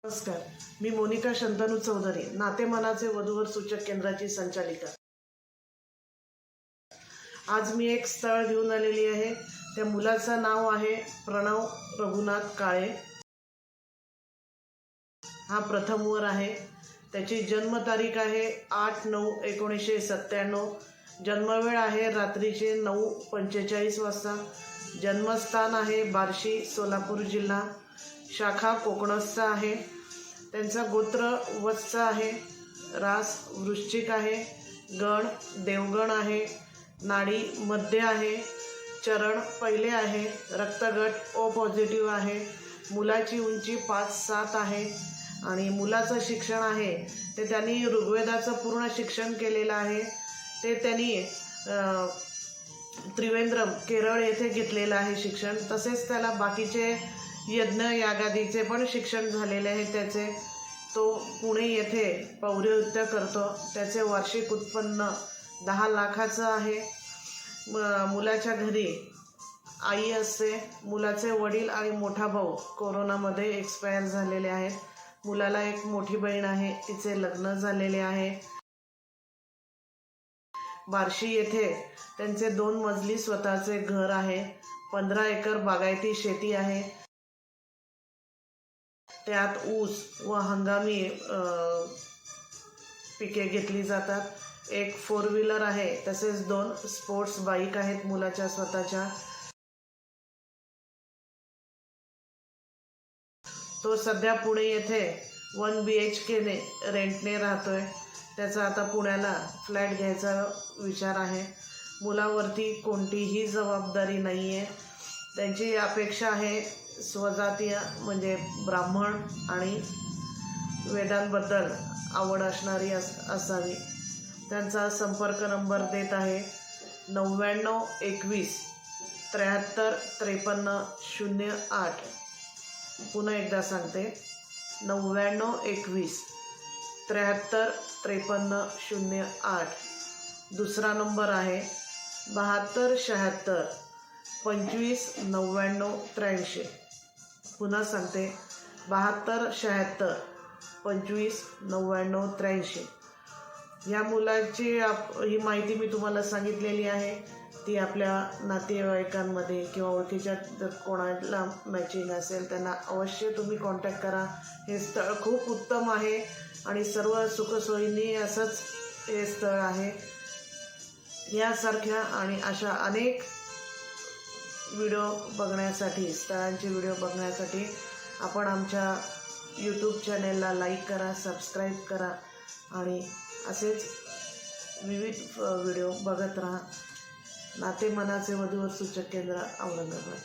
नमस्कार, मी मोनिका शंतनू चौधरी, नाते मनाचे वधूवर सूचक केंद्राची संचालिका। आज मी एक स्थळ घेऊन आलेली आहे। त्या मुलाचं नाव आहे प्रणव रघुनाथ काळे। हा प्रथम वर आहे। त्याची जन्मतारीख आहे 8/9/1997। जन्मवेळ आहे रात्रीचे 9:45 वाजता। जन्मस्थान आहे बार्शी, सोलापूर जिल्हा। शाखा कोकणस्थ आहे। त्यांचा गोत्र वत्स आहे। रास वृश्चिक आहे। गण देवगण आहे। नाडी मध्य आहे। चरण पहिले आहे। रक्तगट ओ पॉझिटिव्ह आहे। मुलाची उंची 5'7" आहे आणि मुलाचं शिक्षण आहे ते त्यांनी ऋग्वेदाचं पूर्ण शिक्षण केलेलं आहे। ते त्यांनी त्रिवेंद्रम केरळ येथे घेतलेलं आहे शिक्षण। तसेच त्याला बाकीचे यज्ञ यागादीचे पण शिक्षण झालेले आहे त्याचे। तो पुणे येथे पौरोहित्य करतो। त्याचे वार्षिक उत्पन्न 10 लाखाचं आहे। मुलाच्या घरी आई असते। मुलाचे वडील आणि मोठा भाऊ कोरोनामध्ये एक्सपायर झालेले आहेत। मुलाला एक मोठी बहीण आहे, तिचे लग्न झालेले आहे। बार्शी येथे त्यांचे 2 मजली स्वतःचे घर आहे। 15 एकर बागायती शेती आहे। त्यात ऊस व हंगामी पिके घेतली जातात। एक 4 व्हीलर आहे, तसेच 2 स्पोर्ट्स बाईक आहेत मुलाच्या स्वतःच्या। तो सध्या पुणे येथे 1 BHK ने रेंटने राहतोय। त्याचा आता पुण्याला फ्लॅट घ्यायचा विचार आहे। मुलावरती कोणतीही जबाबदारी नाही आहे। त्यांची अपेक्षा आहे स्वजातीय म्हणजे ब्राह्मण आणि वेदांबद्दल आवड असणारी असावी। त्यांचा संपर्क नंबर देत आहे 9921 73 53 08। पुन्हा एकदा सांगते 9921 73 53 08। दुसरा नंबर आहे 72 76 25 99 83। पुन्हा सांगते 72 76 25 99 83। या मुलाची ही माहिती मी तुम्हाला सांगितलेली आहे। ती आपल्या नातेवाईकांमध्ये किंवा ओळखीच्या जर कोणाला मॅचिंग असेल त्यांना अवश्य तुम्ही कॉन्टॅक्ट करा। हे स्थळ खूप उत्तम आहे आणि सर्व सुखसोयींनी असंच हे स्थळ आहे। यासारख्या आणि अशा अनेक व्हिडिओ बघण्यासाठी, स्थळांचे व्हिडिओ बघण्यासाठी आपण आमच्या यूट्यूब चॅनेलला लाईक करा, सबस्क्राईब करा आणि असेच विविध व्हिडिओ बघत राहा। नाते मनाचे वधूवर सूचक केंद्र, औरंगाबाद।